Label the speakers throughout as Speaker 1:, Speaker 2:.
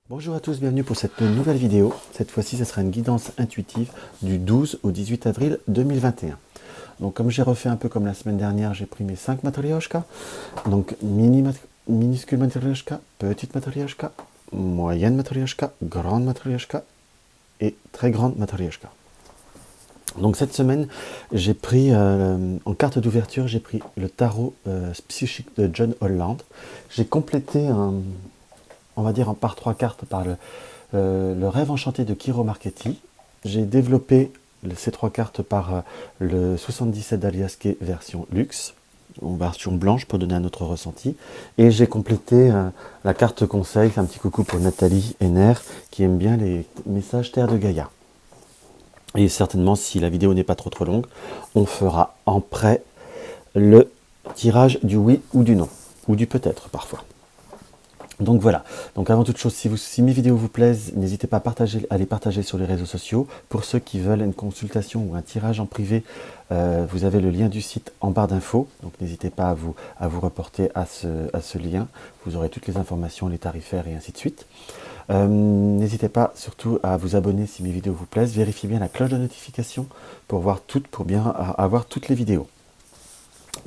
Speaker 1: Bonjour à tous, bienvenue pour cette nouvelle vidéo. Cette fois-ci, ce sera une guidance intuitive du 12 au 18 avril 2021. Donc comme j'ai refait un peu comme la semaine dernière, j'ai pris mes 5 matryoshkas. Donc minuscule matryoshka, petite matryoshka, moyenne matryoshka, grande matryoshka et très grande matryoshka. Donc cette semaine, j'ai pris, en carte d'ouverture, j'ai pris le tarot psychique de John Holland. J'ai complété on va dire par 3 cartes par le rêve enchanté de Kiro Marchetti. J'ai développé ces 3 cartes par le 77 d'Aliaske version luxe, en version blanche pour donner un autre ressenti. Et j'ai complété la carte conseil, c'est un petit coucou pour Nathalie Henner qui aime bien les messages Terre de Gaïa. Et certainement, si la vidéo n'est pas trop longue, on fera en prêt le tirage du oui ou du non, ou du peut-être parfois. Donc voilà, donc avant toute chose, si mes vidéos vous plaisent, n'hésitez pas à les partager sur les réseaux sociaux. Pour ceux qui veulent une consultation ou un tirage en privé, vous avez le lien du site en barre d'infos. Donc n'hésitez pas à vous reporter à ce lien. Vous aurez toutes les informations, les tarifaires et ainsi de suite. N'hésitez pas surtout à vous abonner si mes vidéos vous plaisent. Vérifiez bien la cloche de notification pour bien avoir toutes les vidéos.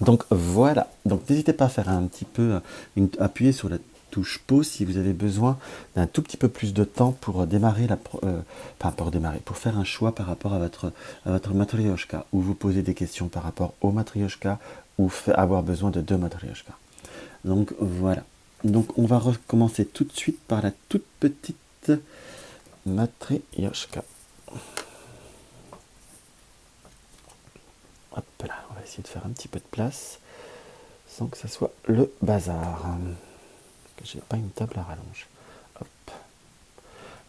Speaker 1: Donc voilà, donc n'hésitez pas à faire un petit peu, appuyer sur la touche pause si vous avez besoin d'un tout petit peu plus de temps pour démarrer pour faire un choix par rapport à votre matryoshka, ou vous poser des questions par rapport au matryoshka, ou avoir besoin de 2 matryoshkas. Donc voilà. Donc on va recommencer tout de suite par la toute petite matryoshka. Hop là, on va essayer de faire un petit peu de place sans que ça soit le bazar. J'ai pas une table à rallonge. Hop.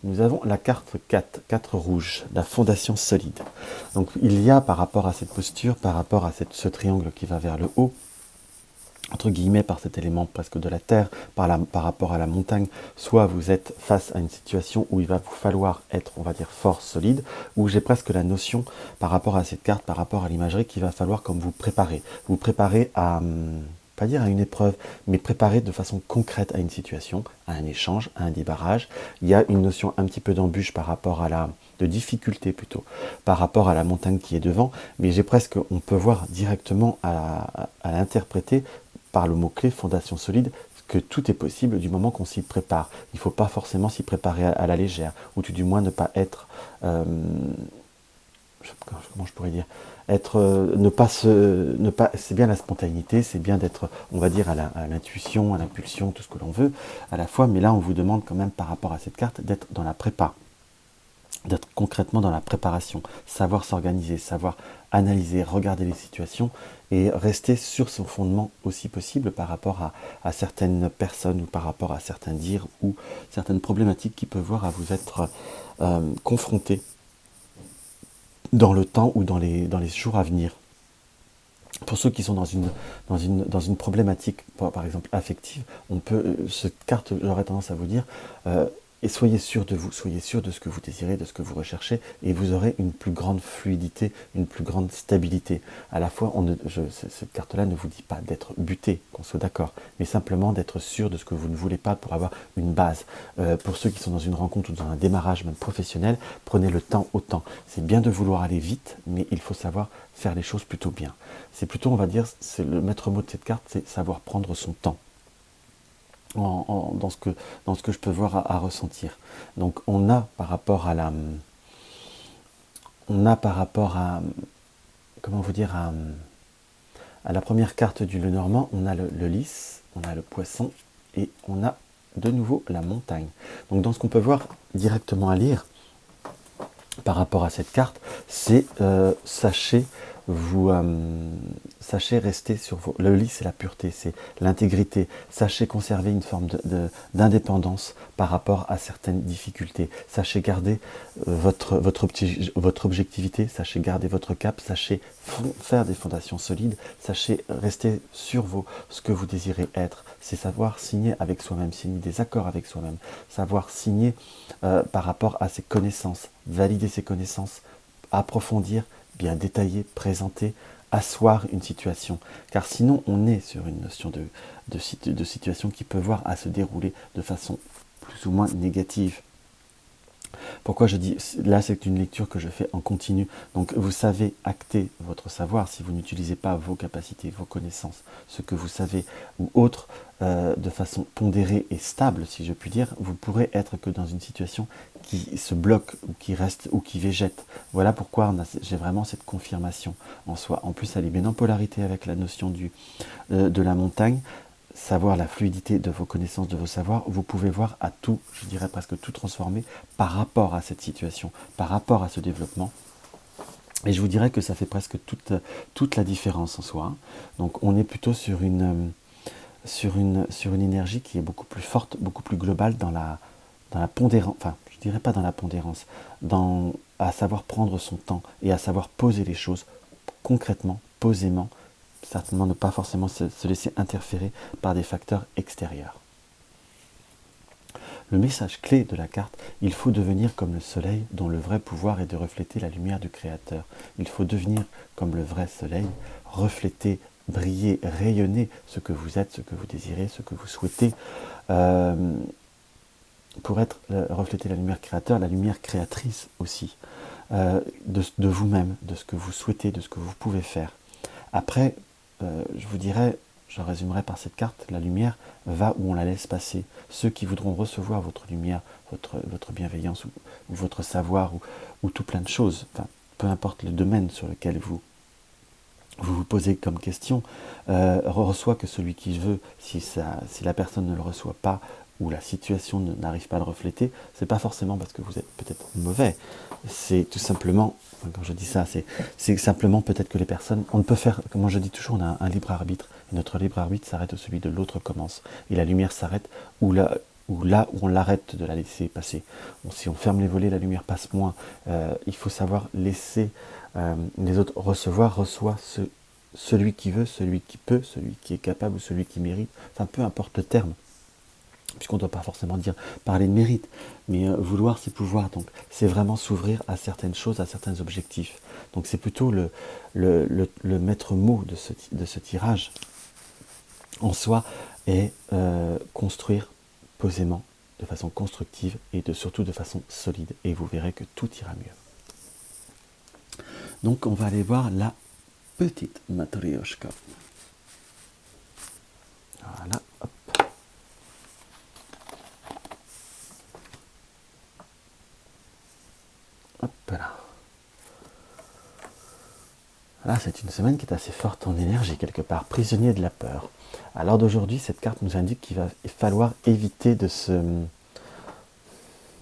Speaker 1: Nous avons la carte 4 rouge, la fondation solide. Donc il y a par rapport à cette posture, par rapport à ce triangle qui va vers le haut, entre guillemets par cet élément presque de la terre, par rapport à la montagne, soit vous êtes face à une situation où il va vous falloir être, on va dire, fort, solide, ou j'ai presque la notion par rapport à cette carte, par rapport à l'imagerie, qu'il va falloir comme vous préparer à pas dire à une épreuve, mais préparer de façon concrète à une situation, à un échange, à un débarrage. Il y a une notion un petit peu d'embûche par rapport de difficulté plutôt, par rapport à la montagne qui est devant, mais on peut voir directement à l'interpréter par le mot-clé fondation solide, que tout est possible du moment qu'on s'y prépare. Il ne faut pas forcément s'y préparer à la légère, ou tout du moins ne pas être... comment je pourrais dire, c'est bien la spontanéité, c'est bien d'être, on va dire, à l'intuition, à l'impulsion, tout ce que l'on veut à la fois, mais là on vous demande quand même par rapport à cette carte d'être dans la prépa, d'être concrètement dans la préparation, savoir s'organiser, savoir analyser, regarder les situations et rester sur son fondement aussi possible par rapport à certaines personnes ou par rapport à certains dires ou certaines problématiques qui peuvent voir à vous être confrontés dans le temps ou dans les jours à venir. Pour ceux qui sont dans une problématique, par exemple affective, cette carte, j'aurais tendance à vous dire, et soyez sûr de vous, soyez sûr de ce que vous désirez, de ce que vous recherchez, et vous aurez une plus grande fluidité, une plus grande stabilité. À la fois, cette carte-là ne vous dit pas d'être buté, qu'on soit d'accord, mais simplement d'être sûr de ce que vous ne voulez pas pour avoir une base. Pour ceux qui sont dans une rencontre ou dans un démarrage même professionnel, prenez le temps au temps. C'est bien de vouloir aller vite, mais il faut savoir faire les choses plutôt bien. C'est plutôt, on va dire, c'est le maître mot de cette carte, c'est savoir prendre son temps. Dans ce que je peux voir à ressentir. Donc on a par rapport à comment vous dire, à la première carte du Lenormand, on a le lys, on a le poisson et on a de nouveau la montagne. Donc dans ce qu'on peut voir directement à lire par rapport à cette carte, c'est sachez rester sur le lys, c'est la pureté, c'est l'intégrité. Sachez conserver une forme d'indépendance par rapport à certaines difficultés. Sachez garder votre objectivité, sachez garder votre cap, sachez faire des fondations solides, sachez rester sur ce que vous désirez être. C'est savoir signer avec soi-même, signer des accords avec soi-même, savoir signer par rapport à ses connaissances, valider ses connaissances, approfondir, bien détailler, présenter, asseoir une situation. Car sinon, on est sur une notion de situation qui peut voir à se dérouler de façon plus ou moins négatives. Pourquoi je dis, là c'est une lecture que je fais en continu, donc vous savez acter votre savoir si vous n'utilisez pas vos capacités, vos connaissances, ce que vous savez ou autre, de façon pondérée et stable, si je puis dire, vous pourrez être que dans une situation qui se bloque ou qui reste ou qui végète. Voilà pourquoi j'ai vraiment cette confirmation en soi. En plus, elle est bien en polarité avec la notion de la montagne. Savoir la fluidité de vos connaissances, de vos savoirs, vous pouvez voir à tout, je dirais presque tout transformer par rapport à cette situation, par rapport à ce développement. Et je vous dirais que ça fait presque toute la différence en soi. Donc on est plutôt sur une énergie qui est beaucoup plus forte, beaucoup plus globale dans la pondérance, enfin je dirais pas dans la pondérance, à savoir prendre son temps et à savoir poser les choses concrètement, posément, certainement ne pas forcément se laisser interférer par des facteurs extérieurs. Le message clé de la carte, il faut devenir comme le soleil dont le vrai pouvoir est de refléter la lumière du Créateur. Il faut devenir comme le vrai soleil, refléter, briller, rayonner ce que vous êtes, ce que vous désirez, ce que vous souhaitez, pour refléter la lumière Créateur, la lumière créatrice aussi, de vous-même, de ce que vous souhaitez, de ce que vous pouvez faire. Après, je vous dirais, je résumerai par cette carte, la lumière va où on la laisse passer. Ceux qui voudront recevoir votre lumière, votre bienveillance, ou votre savoir, ou tout plein de choses, enfin, peu importe le domaine sur lequel vous posez comme question, reçoit que celui qui veut. Si la personne ne le reçoit pas, ou la situation n'arrive pas à le refléter, c'est pas forcément parce que vous êtes peut-être mauvais, c'est tout simplement, quand je dis ça, c'est simplement peut-être que les personnes, on ne peut faire, comme je dis toujours, on a un libre arbitre, et notre libre arbitre s'arrête où celui de l'autre commence, et la lumière s'arrête où on l'arrête de la laisser passer. Si on ferme les volets, la lumière passe moins. Il faut savoir laisser les autres reçoit celui qui veut, celui qui peut, celui qui est capable ou celui qui mérite, enfin peu importe le terme, puisqu'on ne doit pas forcément parler de mérite, mais vouloir c'est pouvoir, donc c'est vraiment s'ouvrir à certaines choses, à certains objectifs. Donc c'est plutôt le maître mot de ce tirage en soi est construire posément, de façon constructive et surtout de façon solide, et vous verrez que tout ira mieux. Donc on va aller voir la petite Matryoshka. Voilà, hop. Hop là. Là, c'est une semaine qui est assez forte en énergie, quelque part, prisonnier de la peur. À l'heure d'aujourd'hui, cette carte nous indique qu'il va falloir éviter de se...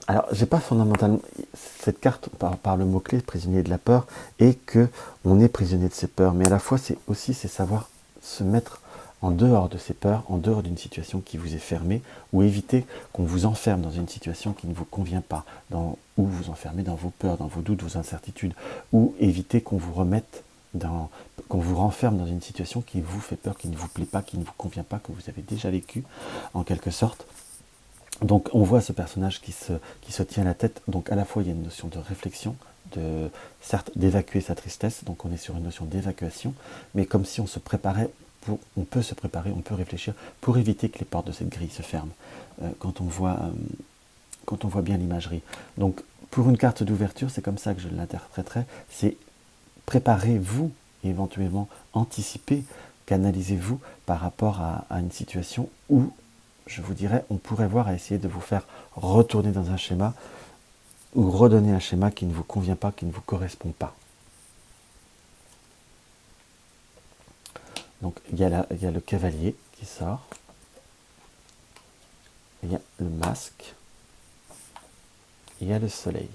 Speaker 1: Alors, j'ai pas fondamentalement... Cette carte, par le mot-clé, prisonnier de la peur, et que on est prisonnier de ses peurs, mais à la fois, c'est savoir se mettre en dehors de ses peurs, en dehors d'une situation qui vous est fermée, ou éviter qu'on vous enferme dans une situation qui ne vous convient pas, ou vous enfermez dans vos peurs, dans vos doutes, vos incertitudes, ou éviter qu'on vous remette qu'on vous renferme dans une situation qui vous fait peur, qui ne vous plaît pas, qui ne vous convient pas, que vous avez déjà vécu, en quelque sorte. Donc on voit ce personnage qui se tient la tête, donc à la fois il y a une notion de réflexion, certes d'évacuer sa tristesse, donc on est sur une notion d'évacuation, mais comme si on se préparait, on peut se préparer, on peut réfléchir pour éviter que les portes de cette grille se ferment, quand on voit bien l'imagerie. Donc pour une carte d'ouverture, c'est comme ça que je l'interpréterais, c'est préparez-vous, éventuellement anticipez, canalisez-vous par rapport à une situation où, je vous dirais, on pourrait voir à essayer de vous faire retourner dans un schéma ou redonner un schéma qui ne vous convient pas, qui ne vous correspond pas. Donc il y a le cavalier qui sort, il y a le masque, il y a le soleil.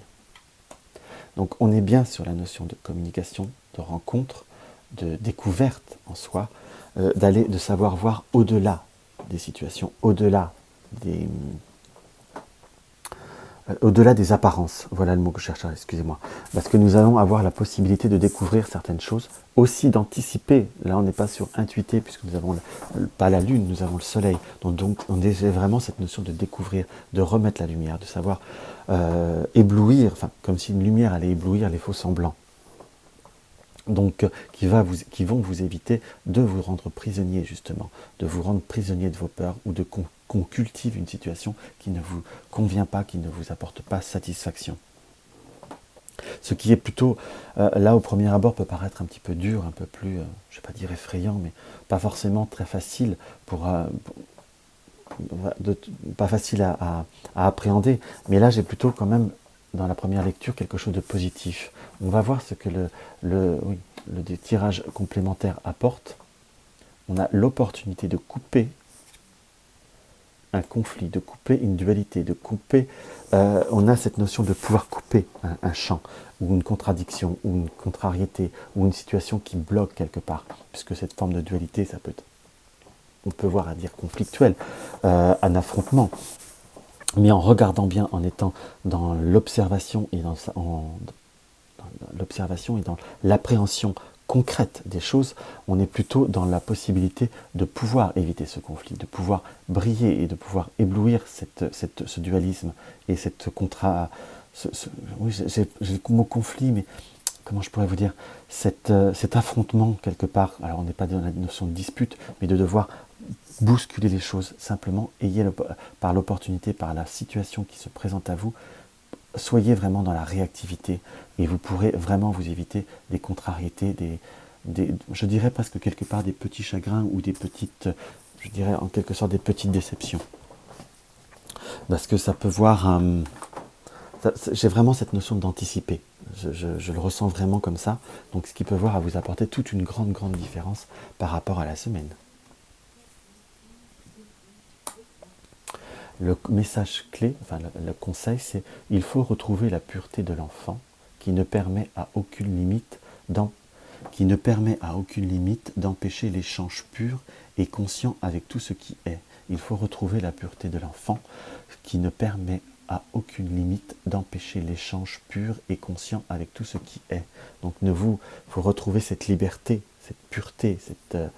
Speaker 1: Donc on est bien sur la notion de communication, de rencontre, de découverte en soi, de savoir voir au-delà des situations, au-delà des apparences. Voilà le mot que je cherchais, excusez-moi. Parce que nous allons avoir la possibilité de découvrir certaines choses, aussi d'anticiper. Là on n'est pas sur intuiter, puisque nous avons pas la lune, nous avons le soleil. Donc on a vraiment cette notion de découvrir, de remettre la lumière, de savoir éblouir, enfin comme si une lumière allait éblouir les faux semblants. Donc, qui vont vous éviter de vous rendre prisonnier, justement, de vous rendre prisonnier de vos peurs ou de qu'on cultive une situation qui ne vous convient pas, qui ne vous apporte pas satisfaction. Ce qui est plutôt, là au premier abord, peut paraître un petit peu dur, un peu plus, je ne vais pas dire effrayant, mais pas forcément très facile pas facile à appréhender. Mais là, j'ai plutôt quand même, dans la première lecture, quelque chose de positif. On va voir ce que le tirage complémentaire apporte. On a l'opportunité de couper un conflit, de couper une dualité, de couper... on a cette notion de pouvoir couper un champ, ou une contradiction, ou une contrariété, ou une situation qui bloque quelque part, puisque cette forme de dualité, ça peut être, on peut voir à dire conflictuel, un affrontement. Mais en regardant bien, en étant dans l'observation et dans l'appréhension concrète des choses, on est plutôt dans la possibilité de pouvoir éviter ce conflit, de pouvoir briller et de pouvoir éblouir ce dualisme et cette oui, j'ai le mot conflit, mais comment je pourrais vous dire, cet affrontement quelque part. Alors on n'est pas dans la notion de dispute, mais de devoir bousculer les choses simplement. Ayez par l'opportunité, par la situation qui se présente à vous, soyez vraiment dans la réactivité et vous pourrez vraiment vous éviter des contrariétés, je dirais presque quelque part des petits chagrins ou des petites, je dirais en quelque sorte des petites déceptions. Parce que ça peut voir, j'ai vraiment cette notion d'anticiper, je le ressens vraiment comme ça, donc ce qui peut voir à vous apporter toute une grande différence par rapport à la semaine. Le message clé, enfin le conseil, c'est il faut retrouver la pureté de l'enfant qui ne permet à aucune limite d'empêcher l'échange pur et conscient avec tout ce qui est. Il faut retrouver la pureté de l'enfant qui ne permet à aucune limite d'empêcher l'échange pur et conscient avec tout ce qui est. Donc faut retrouver cette liberté, cette pureté, je ne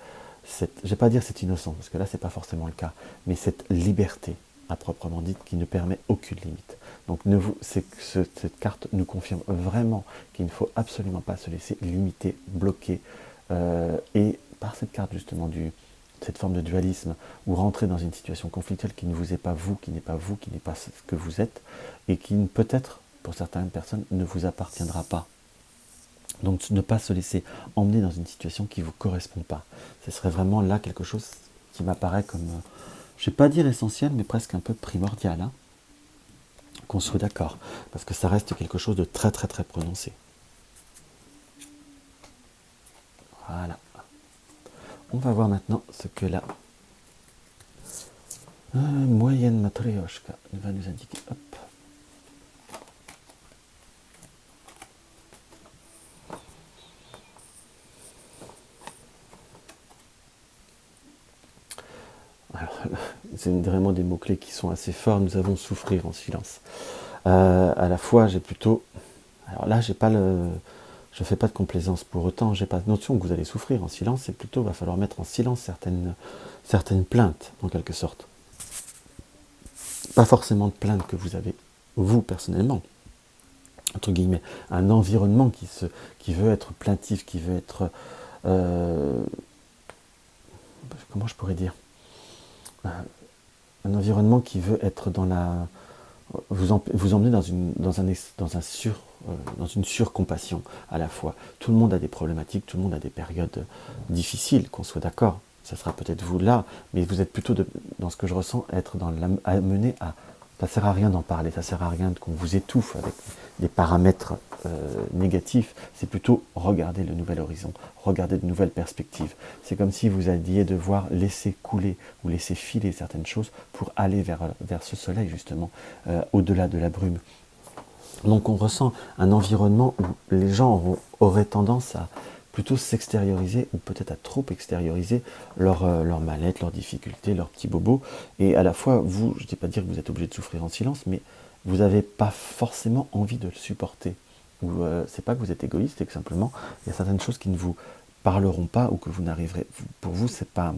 Speaker 1: vais pas dire cette innocence, parce que là c'est pas forcément le cas, mais cette liberté à proprement dite qui ne permet aucune limite. Donc cette carte nous confirme vraiment qu'il ne faut absolument pas se laisser limiter, bloquer, et par cette carte justement cette forme de dualisme, ou rentrer dans une situation conflictuelle qui ne vous est pas vous, qui n'est pas ce que vous êtes, et qui peut-être, pour certaines personnes, ne vous appartiendra pas. Donc ne pas se laisser emmener dans une situation qui ne vous correspond pas. Ce serait vraiment là quelque chose qui m'apparaît comme, je ne vais pas dire essentiel, mais presque un peu primordial, hein, qu'on soit d'accord, parce que ça reste quelque chose de très prononcé. Voilà. On va voir maintenant ce que la moyenne matryoshka va nous indiquer. Hop. Alors, c'est vraiment des mots-clés qui sont assez forts. Nous avons souffrir en silence. À la fois, j'ai plutôt... Alors là, je ne fais pas de complaisance pour autant, je n'ai pas de notion que vous allez souffrir en silence, c'est plutôt, il va falloir mettre en silence certaines plaintes, en quelque sorte. Pas forcément de plaintes que vous avez, vous, personnellement, entre guillemets, un environnement qui veut être plaintif, qui veut être... comment je pourrais dire, un environnement qui veut être dans la... vous emmener dans une surcompassion à la fois. Tout le monde a des problématiques, tout le monde a des périodes difficiles, qu'on soit d'accord. Ça sera peut-être vous là, mais vous êtes plutôt, dans ce que je ressens, amené à... Ça ne sert à rien d'en parler, ça ne sert à rien qu'on vous étouffe avec des paramètres négatifs. C'est plutôt regarder le nouvel horizon, regarder de nouvelles perspectives. C'est comme si vous alliez devoir laisser couler ou laisser filer certaines choses pour aller vers ce soleil, justement, au-delà de la brume. Donc on ressent un environnement où les gens auraient tendance à plutôt s'extérioriser, ou peut-être à trop extérioriser leur mal-être, leurs difficultés, leurs petits bobos. Et à la fois, vous, je ne dis pas dire que vous êtes obligé de souffrir en silence, mais vous n'avez pas forcément envie de le supporter. C'est pas que vous êtes égoïste, c'est que simplement, il y a certaines choses qui ne vous parleront pas, ou que vous n'arriverez... Pour vous, c'est pas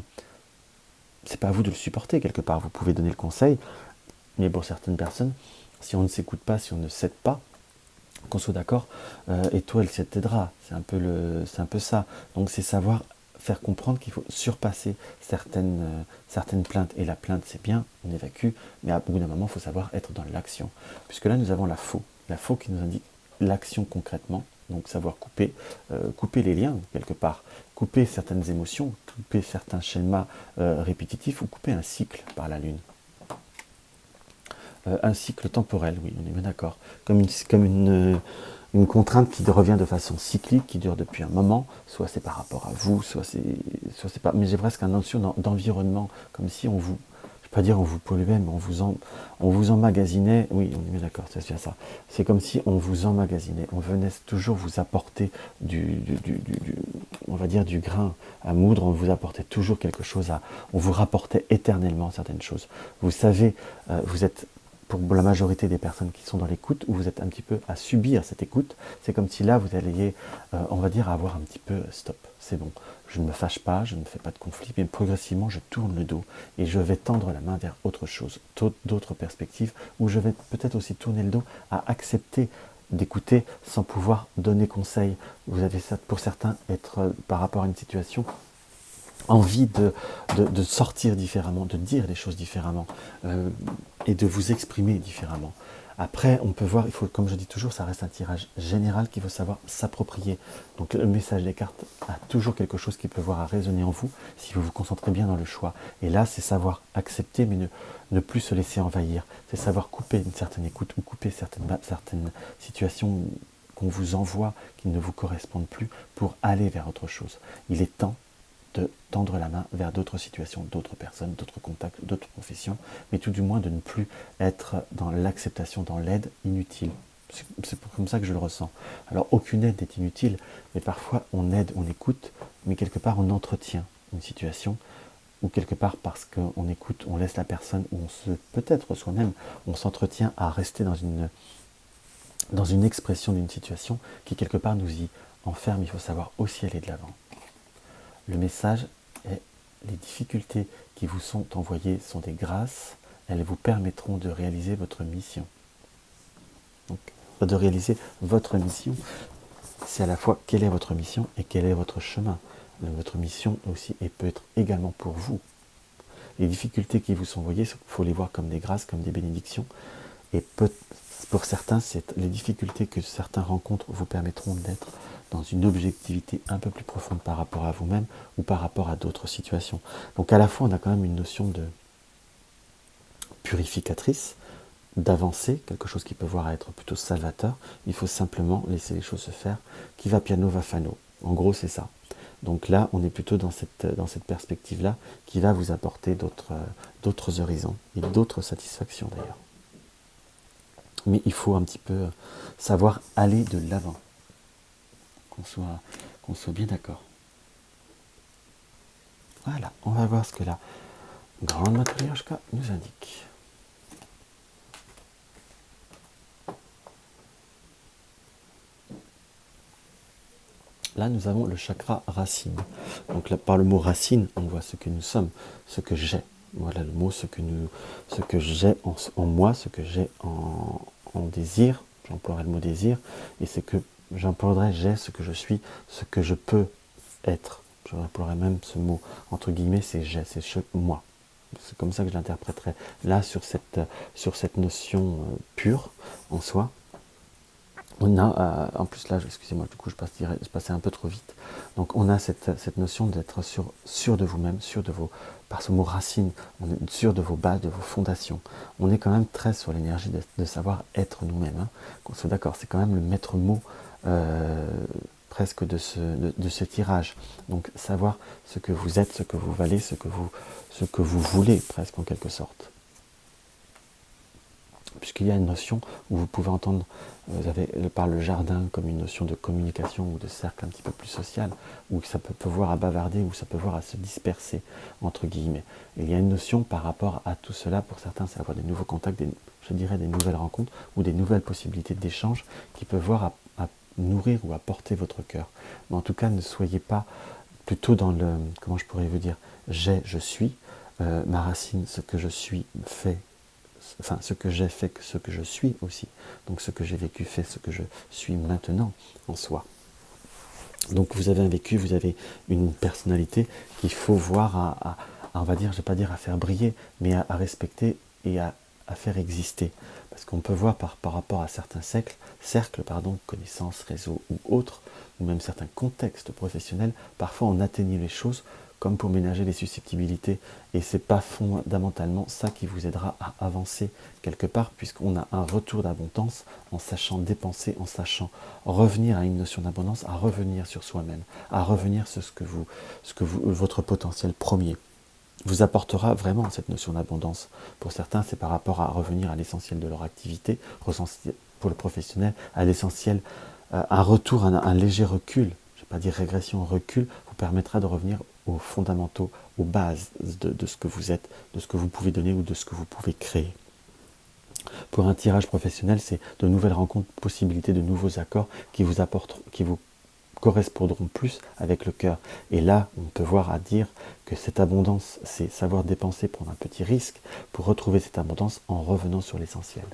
Speaker 1: à vous de le supporter quelque part. Vous pouvez donner le conseil, mais pour certaines personnes, si on ne s'écoute pas, si on ne cède pas, qu'on soit d'accord, et toi, elle t'aidera. C'est un peu ça. Donc c'est savoir faire comprendre qu'il faut surpasser certaines plaintes. Et la plainte, c'est bien, on évacue, mais à bout d'un moment, il faut savoir être dans l'action. Puisque là, nous avons la faux. La faux qui nous indique l'action concrètement, donc savoir couper les liens, quelque part, couper certaines émotions, couper certains schémas répétitifs, ou couper un cycle par la Lune. Un cycle temporel, oui, on est bien d'accord. Comme une contrainte qui revient de façon cyclique, qui dure depuis un moment, soit c'est par rapport à vous, soit c'est pas. Mais j'ai presque une notion d'environnement, comme si on vous, je ne vais pas dire on vous polluait, mais on vous emmagasinait. Oui, on est bien d'accord, c'est ça. C'est comme si on vous emmagasinait, on venait toujours vous apporter on va dire du grain à moudre, on vous apportait toujours quelque chose on vous rapportait éternellement certaines choses. Vous savez, vous êtes pour la majorité des personnes qui sont dans l'écoute, où vous êtes un petit peu à subir cette écoute, c'est comme si là vous alliez, on va dire, avoir un petit peu stop, c'est bon, je ne me fâche pas, je ne fais pas de conflit, mais progressivement je tourne le dos et je vais tendre la main vers autre chose, d'autres perspectives, où je vais peut-être aussi tourner le dos à accepter d'écouter sans pouvoir donner conseil. Vous avez ça pour certains être par rapport à une situation envie de sortir différemment, de dire les choses différemment et de vous exprimer différemment. Après, on peut voir, il faut, comme je dis toujours, ça reste un tirage général qu'il faut savoir s'approprier. Donc le message des cartes a toujours quelque chose qui peut voir à résonner en vous si vous vous concentrez bien dans le choix. Et là, c'est savoir accepter, mais ne plus se laisser envahir. C'est savoir couper une certaine écoute ou couper certaines situations qu'on vous envoie qui ne vous correspondent plus pour aller vers autre chose. Il est temps de tendre la main vers d'autres situations, d'autres personnes, d'autres contacts, d'autres professions, mais tout du moins de ne plus être dans l'acceptation, dans l'aide inutile. C'est comme ça que je le ressens. Alors aucune aide n'est inutile, mais parfois on aide, on écoute, mais quelque part on entretient une situation, ou quelque part parce qu'on écoute, on laisse la personne, ou peut-être soi-même, on s'entretient à rester dans une expression d'une situation qui quelque part nous y enferme. Il faut savoir aussi aller de l'avant. Le message est: les difficultés qui vous sont envoyées sont des grâces, elles vous permettront de réaliser votre mission. Donc, de réaliser votre mission, c'est à la fois quelle est votre mission et quel est votre chemin. Votre mission aussi et peut être également pour vous. Les difficultés qui vous sont envoyées, il faut les voir comme des grâces, comme des bénédictions. Et pour certains, les difficultés que certains rencontrent vous permettront d'être dans une objectivité un peu plus profonde par rapport à vous-même ou par rapport à d'autres situations. Donc à la fois, on a quand même une notion de purificatrice, d'avancer, quelque chose qui peut voir à être plutôt salvateur. Il faut simplement laisser les choses se faire. Qui va piano va fano. En gros, c'est ça. Donc là, on est plutôt dans cette perspective-là qui va vous apporter d'autres horizons et d'autres satisfactions d'ailleurs. Mais il faut un petit peu savoir aller de l'avant, qu'on soit bien d'accord. Voilà, on va voir ce que la grande matryoshka nous indique. Là, nous avons le chakra racine. Donc là, par le mot racine, on voit ce que nous sommes, ce que j'ai. Voilà le mot, ce que j'ai en moi, ce que j'ai en désir. J'emploierai le mot désir. Et c'est que j'emploierai j'ai, ce que je suis, ce que je peux être. J'emploierai même ce mot, entre guillemets, c'est j'ai, c'est moi. C'est comme ça que je l'interpréterai. Là, sur cette notion pure en soi, on a, en plus là, excusez-moi, du coup je passais un peu trop vite. Donc on a cette notion d'être sûr de vous-même, par ce mot racine, on est sûr de vos bases, de vos fondations. On est quand même très sur l'énergie de savoir être nous-mêmes. Hein. Qu'on soit d'accord, c'est quand même le maître mot presque de ce tirage. Donc savoir ce que vous êtes, ce que vous valez, ce que vous voulez, presque en quelque sorte. Puisqu'il y a une notion où vous pouvez entendre, vous avez par le jardin comme une notion de communication ou de cercle un petit peu plus social, où ça peut voir à bavarder, où ça peut voir à se disperser, entre guillemets. Et il y a une notion par rapport à tout cela, pour certains, c'est avoir des nouveaux contacts, je dirais des nouvelles rencontres, ou des nouvelles possibilités d'échange qui peuvent voir à nourrir ou à porter votre cœur. Mais en tout cas, ne soyez pas plutôt dans le, comment je pourrais vous dire, je suis, ma racine, ce que je suis, fait enfin ce que j'ai fait, ce que je suis aussi. Donc ce que j'ai vécu fait ce que je suis maintenant en soi. Donc vous avez un vécu, vous avez une personnalité qu'il faut voir on va dire, je ne vais pas dire à faire briller, mais à respecter et à faire exister. Parce qu'on peut voir par rapport à certains cercles, connaissances, réseaux ou autres, ou même certains contextes professionnels, parfois on atténue les choses comme pour ménager les susceptibilités. Et ce n'est pas fondamentalement ça qui vous aidera à avancer quelque part, puisqu'on a un retour d'abondance en sachant dépenser, en sachant revenir à une notion d'abondance, à revenir sur soi-même, à revenir sur votre potentiel premier vous apportera vraiment cette notion d'abondance. Pour certains, c'est par rapport à revenir à l'essentiel de leur activité, pour le professionnel, à l'essentiel, un retour, un léger recul, je ne vais pas dire régression, recul, vous permettra de revenir aux fondamentaux, aux bases de ce que vous êtes, de ce que vous pouvez donner ou de ce que vous pouvez créer. Pour un tirage professionnel, c'est de nouvelles rencontres, possibilités de nouveaux accords qui vous correspondront plus avec le cœur. Et là, on peut voir à dire que cette abondance, c'est savoir dépenser, prendre un petit risque pour retrouver cette abondance en revenant sur l'essentiel.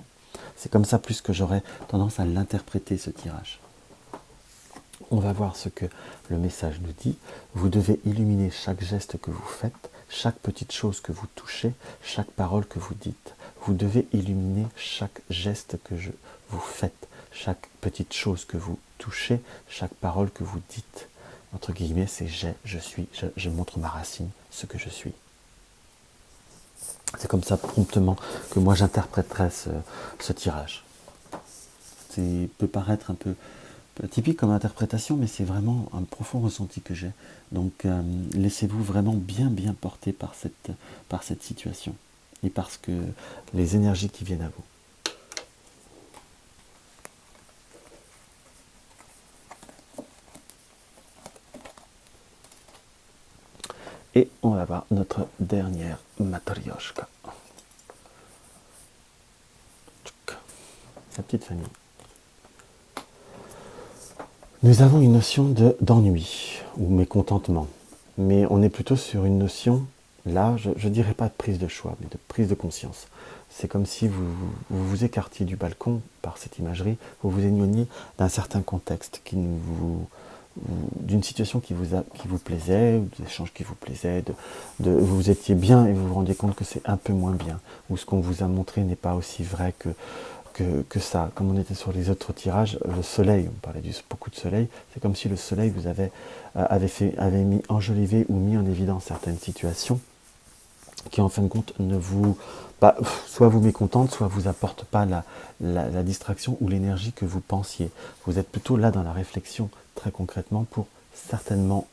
Speaker 1: C'est comme ça plus que j'aurais tendance à l'interpréter, ce tirage. On va voir ce que le message nous dit. Vous devez illuminer chaque geste que vous faites, chaque petite chose que vous touchez, chaque parole que vous dites. Vous devez illuminer chaque geste que vous faites, chaque petite chose que vous touchez, chaque parole que vous dites. Entre guillemets, c'est je suis, je montre ma racine, ce que je suis. C'est comme ça promptement que moi j'interpréterais ce tirage. Ça peut paraître un peu typique comme interprétation, mais c'est vraiment un profond ressenti que j'ai. Donc laissez-vous vraiment bien porter par cette situation et parce que les énergies qui viennent à vous. Et on va voir notre dernière Matryoshka. La petite famille. Nous avons une notion d'ennui ou mécontentement, mais on est plutôt sur une notion, là, je ne dirais pas de prise de choix, mais de prise de conscience. C'est comme si vous écartiez du balcon par cette imagerie, vous vous éloigniez d'un certain contexte d'une situation qui vous plaisait, ou d'échanges qui vous plaisaient, vous étiez bien et vous vous rendiez compte que c'est un peu moins bien, ou ce qu'on vous a montré n'est pas aussi vrai que ça. Comme on était sur les autres tirages, le soleil, on parlait beaucoup de soleil, c'est comme si le soleil vous avait mis enjolivé ou mis en évidence certaines situations qui en fin de compte soit vous mécontentent, soit vous apportent pas la distraction ou l'énergie que vous pensiez. Vous êtes plutôt là dans la réflexion très concrètement pour certainement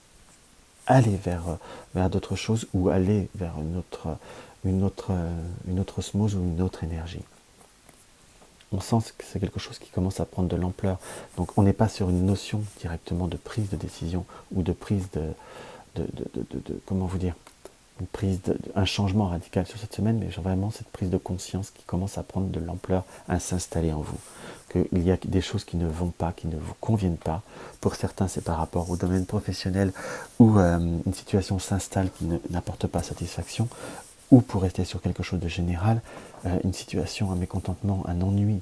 Speaker 1: aller vers d'autres choses ou aller vers une autre osmose ou une autre énergie. On sent que c'est quelque chose qui commence à prendre de l'ampleur. Donc on n'est pas sur une notion directement de prise de décision ou de prise comment vous dire, un changement radical sur cette semaine, mais vraiment cette prise de conscience qui commence à prendre de l'ampleur, à s'installer en vous. Qu'il y a des choses qui ne vont pas, qui ne vous conviennent pas. Pour certains, c'est par rapport au domaine professionnel où une situation s'installe qui n'apporte pas satisfaction, ou pour rester sur quelque chose de général, une situation, un mécontentement, un ennui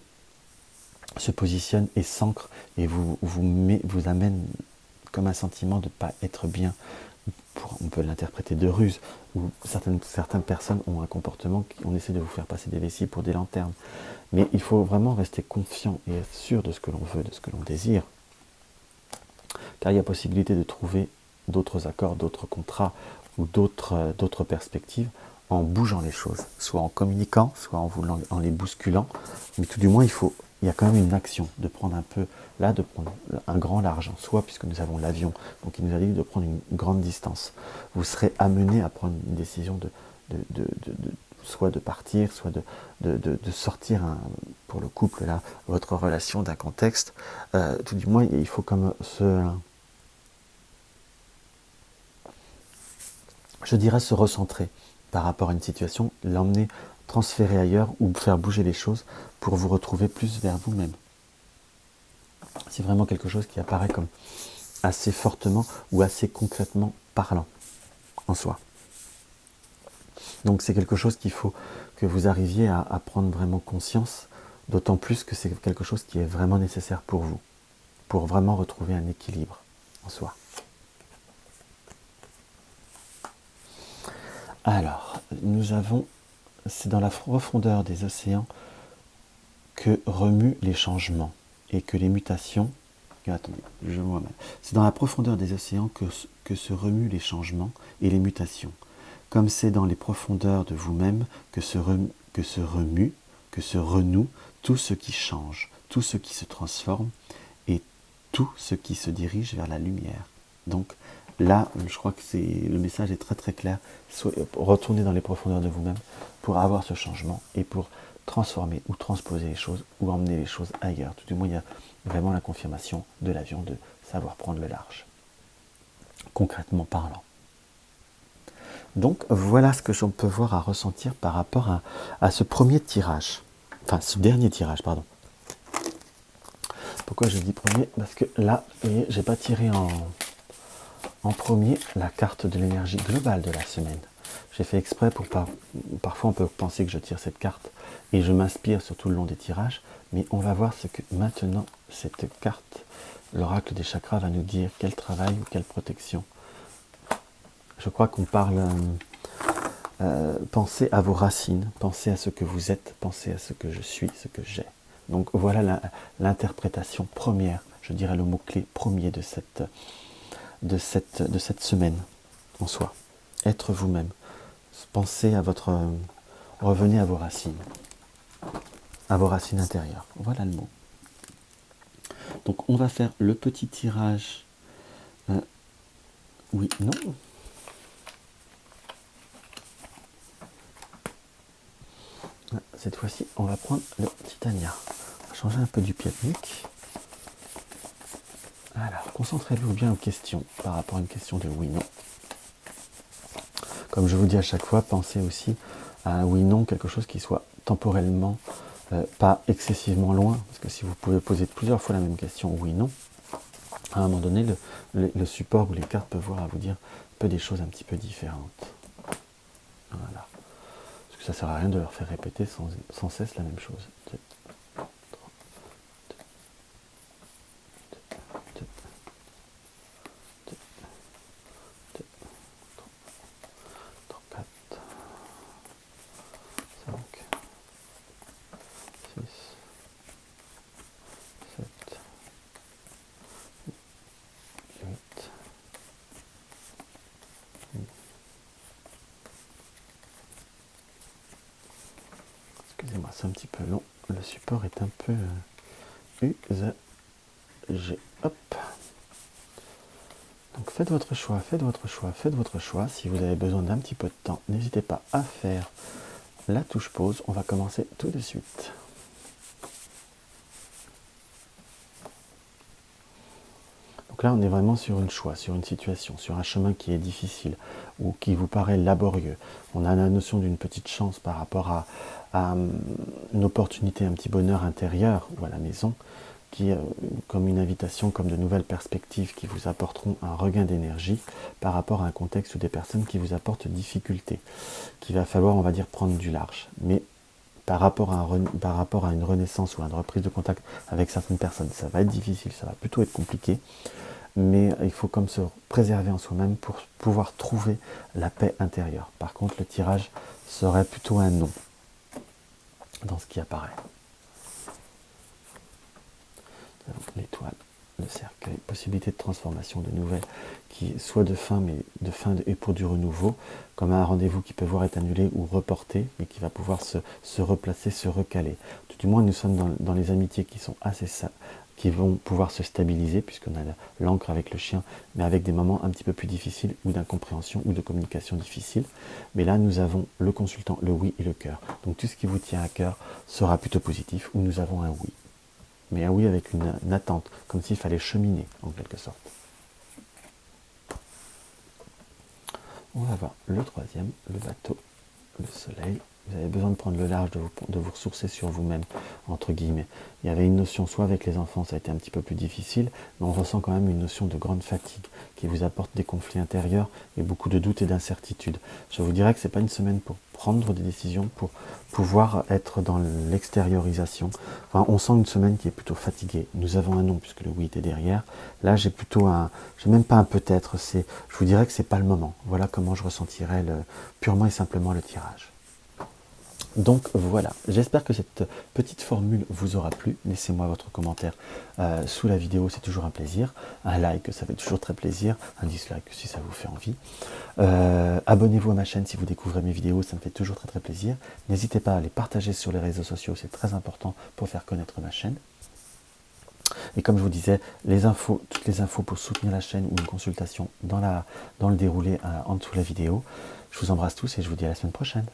Speaker 1: se positionne et s'ancre et vous amène comme un sentiment de ne pas être bien. On peut l'interpréter de ruse, où certaines personnes ont un comportement on essaie de vous faire passer des vessies pour des lanternes. Mais il faut vraiment rester confiant et être sûr de ce que l'on veut, de ce que l'on désire. Car il y a possibilité de trouver d'autres accords, d'autres contrats ou d'autres perspectives en bougeant les choses, soit en communiquant, soit en les bousculant. Mais tout du moins, il y a quand même une action de prendre de prendre un grand large en soi, puisque nous avons l'avion. Donc il nous a dit de prendre une grande distance. Vous serez amené à prendre une décision soit de partir, soit de sortir, pour le couple, là, votre relation d'un contexte. Tout du moins, il faut comme se recentrer par rapport à une situation, l'emmener, transférer ailleurs ou faire bouger les choses pour vous retrouver plus vers vous-même. C'est vraiment quelque chose qui apparaît comme assez fortement ou assez concrètement parlant en soi. Donc c'est quelque chose qu'il faut que vous arriviez à prendre vraiment conscience, d'autant plus que c'est quelque chose qui est vraiment nécessaire pour vous, pour vraiment retrouver un équilibre en soi. Alors, nous avons, c'est dans la profondeur des océans que remuent les changements et que les mutations... Attendez, je vois mal. C'est dans la profondeur des océans que se remuent les changements et les mutations. Comme c'est dans les profondeurs de vous-même que se remue, que se renoue tout ce qui change, tout ce qui se transforme et tout ce qui se dirige vers la lumière. Donc là, je crois que le message est très très clair. Retournez dans les profondeurs de vous-même pour avoir ce changement et pour transformer ou transposer les choses ou emmener les choses ailleurs. Tout du moins, il y a vraiment la confirmation de l'avion de savoir prendre le large, concrètement parlant. Donc voilà ce que j'en peux voir à ressentir par rapport à ce premier tirage, enfin ce dernier tirage, pardon. Pourquoi je dis premier? Parce que là, j'ai pas tiré en premier la carte de l'énergie globale de la semaine. J'ai fait exprès pour pas... Parfois on peut penser que je tire cette carte et je m'inspire sur tout le long des tirages, mais on va voir ce que maintenant cette carte, l'oracle des chakras, va nous dire, quel travail ou quelle protection. Je crois qu'on parle, pensez à vos racines, pensez à ce que vous êtes, pensez à ce que je suis, ce que j'ai. Donc voilà l'interprétation première, je dirais le mot-clé premier de cette semaine en soi. Être vous-même. Pensez à revenez à vos racines intérieures. Voilà le mot. Donc on va faire le petit tirage. Oui, non. Cette fois-ci, on va prendre le Titania. On va changer un peu du piatnique. Alors, concentrez-vous bien aux questions par rapport à une question de oui-non. Comme je vous dis à chaque fois, pensez aussi à un oui-non, quelque chose qui soit temporellement pas excessivement loin. Parce que si vous pouvez poser plusieurs fois la même question oui-non, à un moment donné, le support ou les cartes peuvent voir à vous dire des choses un petit peu différentes. Voilà. Parce que ça ne sert à rien de leur faire répéter sans cesse la même chose. 2, 3, 2, 2, 2, 2, 3, 4, 5, 6, 7, 8, excusez-moi, c'est un petit peu long. Le support est un peu usagé. Hop. Donc faites votre choix, faites votre choix, faites votre choix. Si vous avez besoin d'un petit peu de temps, n'hésitez pas à faire la touche pause. On va commencer tout de suite. Donc là, on est vraiment sur un choix, sur une situation, sur un chemin qui est difficile ou qui vous paraît laborieux. On a la notion d'une petite chance par rapport à une opportunité, un petit bonheur intérieur ou à la maison, qui comme une invitation, comme de nouvelles perspectives qui vous apporteront un regain d'énergie par rapport à un contexte ou des personnes qui vous apportent difficulté, qu'il va falloir, on va dire, prendre du large. Mais par rapport à une renaissance ou à une reprise de contact avec certaines personnes, ça va être difficile, ça va plutôt être compliqué, mais il faut comme se préserver en soi-même pour pouvoir trouver la paix intérieure. Par contre, le tirage serait plutôt un non dans ce qui apparaît. L'étoile, le cercueil, possibilité de transformation de nouvelles, qui soit de fin, mais de fin et pour du renouveau, comme un rendez-vous qui peut voir être annulé ou reporté, mais qui va pouvoir se replacer, se recaler. Tout du moins, nous sommes dans les amitiés qui sont qui vont pouvoir se stabiliser, puisqu'on a l'encre avec le chien, mais avec des moments un petit peu plus difficiles, ou d'incompréhension, ou de communication difficile. Mais là, nous avons le consultant, le oui et le cœur. Donc tout ce qui vous tient à cœur sera plutôt positif, où nous avons un oui. Mais un oui avec une attente, comme s'il fallait cheminer, en quelque sorte. On va voir le troisième, le bateau, le soleil. Vous avez besoin de prendre le large, de vous ressourcer sur vous-même, entre guillemets. Il y avait une notion, soit avec les enfants, ça a été un petit peu plus difficile, mais on ressent quand même une notion de grande fatigue, qui vous apporte des conflits intérieurs et beaucoup de doutes et d'incertitudes. Je vous dirais que ce n'est pas une semaine pour prendre des décisions, pour pouvoir être dans l'extériorisation. Enfin, on sent une semaine qui est plutôt fatiguée. Nous avons un non puisque le oui était derrière. Là, j'ai plutôt j'ai même pas un peut-être. Je vous dirais que c'est pas le moment. Voilà comment je ressentirais purement et simplement le tirage. Donc voilà, j'espère que cette petite formule vous aura plu. Laissez-moi votre commentaire sous la vidéo, c'est toujours un plaisir. Un like, ça fait toujours très plaisir. Un dislike si ça vous fait envie. Abonnez-vous à ma chaîne si vous découvrez mes vidéos, ça me fait toujours très plaisir. N'hésitez pas à les partager sur les réseaux sociaux, c'est très important pour faire connaître ma chaîne. Et comme je vous disais, toutes les infos pour soutenir la chaîne ou une consultation dans le déroulé en dessous de la vidéo. Je vous embrasse tous et je vous dis à la semaine prochaine.